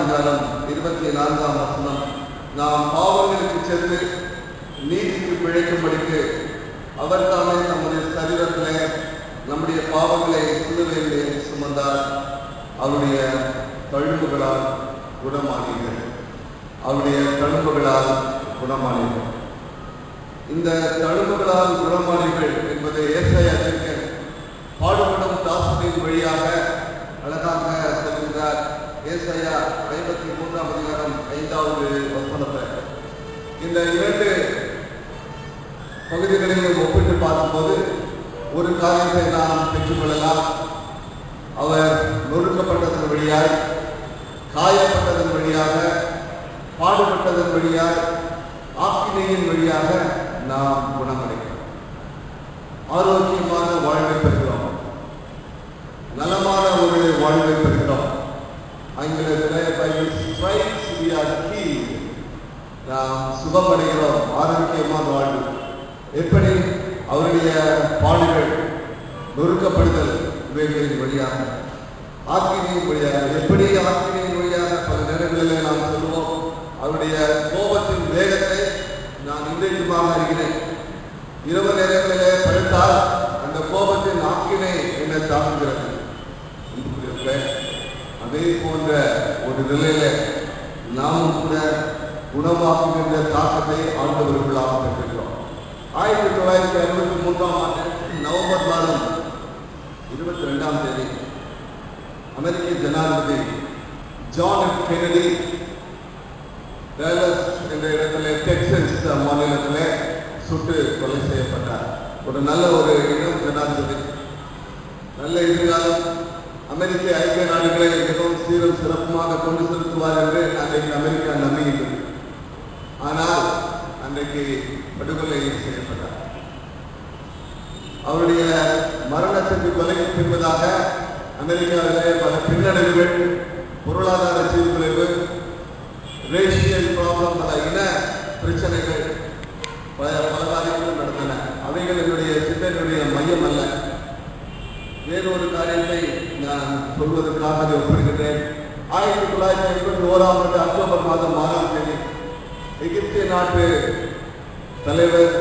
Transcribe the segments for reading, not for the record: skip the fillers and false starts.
அதிகாரம் 24ஆம் வசனம், நாம் பாவங்களுக்கு சென்று நீதிக்கு பிழைக்கும்படிக்கு அவர் தாமே நம்முடைய சரீரத்திலே நம்முடைய பாவங்களை சிலுவையிலே சுமந்தார், அவருடைய தழும்புகளால் குணமானீர்கள். அவருடைய தழும்புகளால் குணமானீர்கள். இந்த தழும்புகளால் குணமானீர்கள் என்பதை ஏசாயா தீர்க்கன் பாடுபடும் தாசனின் வழியாக அழகாக சொல்கிறார். ஏசாயா 53ஆம் அதிகாரம் 5வது வசனத்தை இந்த இரண்டு பகுதிகளையும் ஒப்பிட்டு பார்க்கும்போது ஒரு காரியத்தை நாம் பெற்றுக்கொள்ளலாம். அவர் நொறுக்கப்பட்டதன் வழியாய், காயப்பட்டதன் வழியாக, பாடுபட்டதன் வழியாய், ஆக்கினையின் வழியாக நாம் குணமடைகிறோம். ஆரோக்கியமான வாழ்வை பெறுகிறோம். நலமான ஒரு வாழ்வை பெறுகிறோம். ஆங்கிலத்தில் நாம் சுகமடைகிறோம். ஆரோக்கியமான வாழ்வு எப்படி? அவருடைய பாடுகள், நொறுக்கப்படுதல் இவைகளின் வழியாக, ஆக்கினையின் வழியாக. எப்படி ஆக்கினையின் வழியாக? பல நேரங்களிலே நாம் சொல்லுவோம், அவருடைய கோபத்தின் வேகத்தை நான் இன்றைக்குமாக அறிகிறேன். இரவு நேரங்களிலே படுத்தால் அந்த கோபத்தின் ஆக்கினை என்னை தாக்குகிறது. அதே போன்ற ஒரு நிலையில நாமும் கூட குணமாக்குகின்ற தாக்கத்தை ஆண்டவர்களாக பெற்றிருக்கிறோம். 1963ஆம் ஆண்டு நவம்பர் மாதம் 22ஆம் தேதி அமெரிக்க ஜனாதிபதி ஜான் எஃப் கென்னடி டேலஸ் என்ற இடத்திலே, டெக்சஸ் மாநிலத்திலே சுட்டு கொலை செய்யப்பட்டார். ஒரு நல்ல ஒரு இளம் ஜனாதிபதி, நல்ல எதிர்காலம், அமெரிக்க ஐக்கிய நாடுகளை மிகவும் சீரும் சிறப்புமாக கொண்டு செலுத்துவார் என்று அன்றைக்கு அமெரிக்கா நம்பியிருந்தது. ஆனால் அன்றைக்கு படுகொலை செய்யப்பட்டார். அவருடைய மரணத்திற்கு கொலைக்கு பின்பதாக அமெரிக்காவிலே பல பின்னடைவுகள், பொருளாதார சீர்குலைவு, ரேஷியல் ப்ராப்ளம், பல இன பிரச்சனைகள், பல காரியங்களும் நடந்தன. அவைகள் என்னுடைய சிந்தனையுடைய மையம் அல்ல. வேறொரு காரியத்தை நான் சொல்வதற்காக அதை ஒப்பிடுகின்றேன். 1981ஆம் ஆண்டு அக்டோபர் மாதம் 6ஆம் தேதி எகிப்திய நாட்டு தலைவர்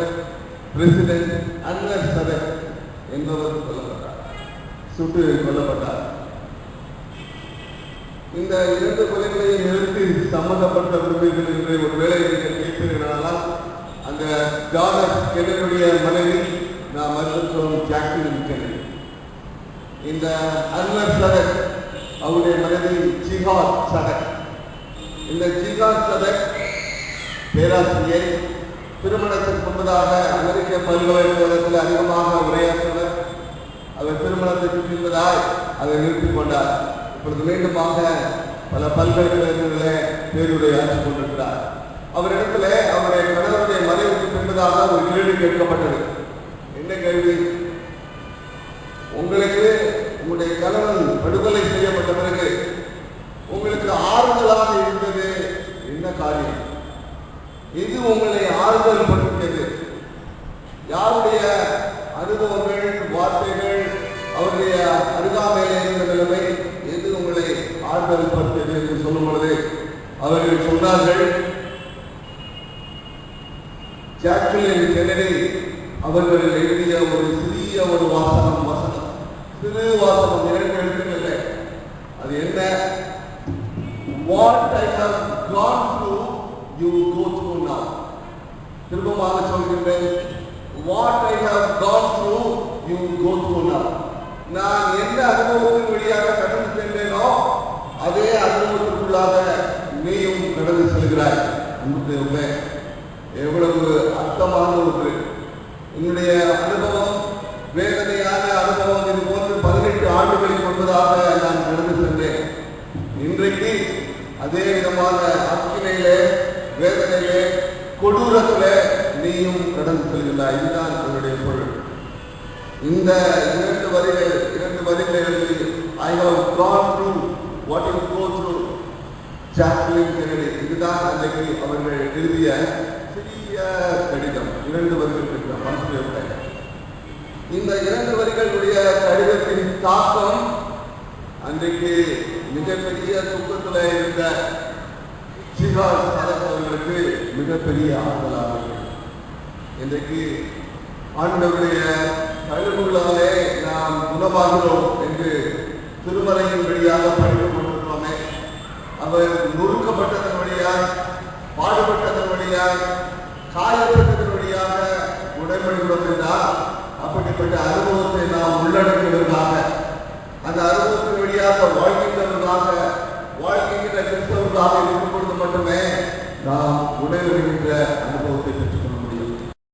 பிரசிடென்ட் அன்வர் சதக் என்பவர் கொல்லப்பட்டார், சுட்டு கொல்லப்பட்டார். இந்த இரண்டு கொலைகளையும் நிறுத்தி சம்பந்தப்பட்ட விரும்புகள் என்று ஒரு வேலை நீங்கள் கேட்பீர்களானால், அந்த ஜான் எஃப் கென்னடியுடைய மனைவி நாம் அறிந்திருக்கிறோம், ஜாக்லின் கென்னடி. இந்த அன்வர் சதக் அவருடைய மனைவி ஜிஹாத் சதக். இந்த ஜிஹாத் சதக் பேராசிரியை, திருமணத்திற்கு முன்பதாக அமெரிக்க பல்கலைக்கழகத்தில் அதிகமாக உரையாற்றினர். அவர் திருமணத்திற்கு பின்பதாய் அதை நிறுத்திக் கொண்டார். இப்பொழுது மீண்டுமாக பல பல்கலைக்கழகங்களே பேருரையாற்றிக் கொண்டிருக்கிறார். அவரிடத்திலே அவருடைய கணவருடைய மறைவுக்கு பின்பதாக ஒரு கேள்வி கேட்கப்பட்டது. என்ன கேள்வி? உங்களுக்கு உங்களுடைய கணவன் படுகொலை செய்யப்பட்ட பிறகு உங்களுக்கு ஆறுதலாக இருந்தது என்ன காரியம்? இது உங்களை ஆறுதல் படுத்தியது? யாருடைய அனுபவங்கள், வார்த்தைகள், அவருடைய அருகாமையிலே இருந்த நிலைமை எது உங்களை ஆறுதல் படுத்தியது என்று சொல்லும் பொழுது அவர்கள் சொன்னார்கள், ஜாக்லின் கென்னடி அவர்கள் எழுதிய ஒரு சிறிய ஒரு வசனம், சிறு வாசகம், 2 எழுத்துக்கள். அது என்ன? What I have gone through, you go through now. திரும்பமாக சொல்கின்றேன், What I have gone through, you go through now. நான் எந்த அனுபவத்தின் வழியாக கடந்து சென்றேனோ அதே அனுபவத்திற்குள்ளாக நீயும் கடந்து செல்கிறாய். அன்புக்குரியவர்களே, எவ்வளவு அர்த்தமான ஒரு என்னுடைய அனுபவம், வேதனையான அனுபவம். இது போன்று 18 ஆண்டுகளுக்கு முன்பதாக நான் கடந்து சென்றேன். இன்றைக்கு அதே விதமான அக்கினையிலே, வேதனையிலே, கொடூரத்திலே நீயும் கடந்து செல்கிறாய். இதுதான் என்னுடைய பொருள். இந்த 2 வரிகளை எழுதி, I have gone through what you go through, Jacqueline Kennedy. இதுதான் அன்றைக்கு அவர்கள் எழுதிய சிறிய கடிதம். 2 வரிகள் இருக்கிற மனசுல. இந்த 2 வரிகளுடைய கடிதத்தின் தாக்கம் அன்றைக்கு மிகப்பெரிய துக்கத்தில் இருந்த சிகாஸ் அவர்களுக்கு மிகப்பெரிய ஆறுதலாக இருக்கிறது. இன்றைக்கு ஆண்டவருடைய கழுவுகளாலே நாம் குணமாகிறோம் என்று திருமறையின் வழியாக படித்துக் கொண்டிருக்கிறோமே. அவர் நொறுக்கப்பட்டதன் வழியாக, பாடுபட்டதன் வழியாக, காயப்பட்டதன் வழியாக உடன்படுகிறோம் என்றால் அப்படிப்பட்ட அனுபவத்தை நாம் உள்ளடக்குவதற்காக, அந்த அனுபவத்தின் வழியாக வாழ்கின்றவர்களாக, வாழ்கின்ற கிறிஸ்தவர்களாக இருக்கும் பொழுது மட்டுமே நாம் உணர்கின்ற அனுபவத்தை பெற்றுக்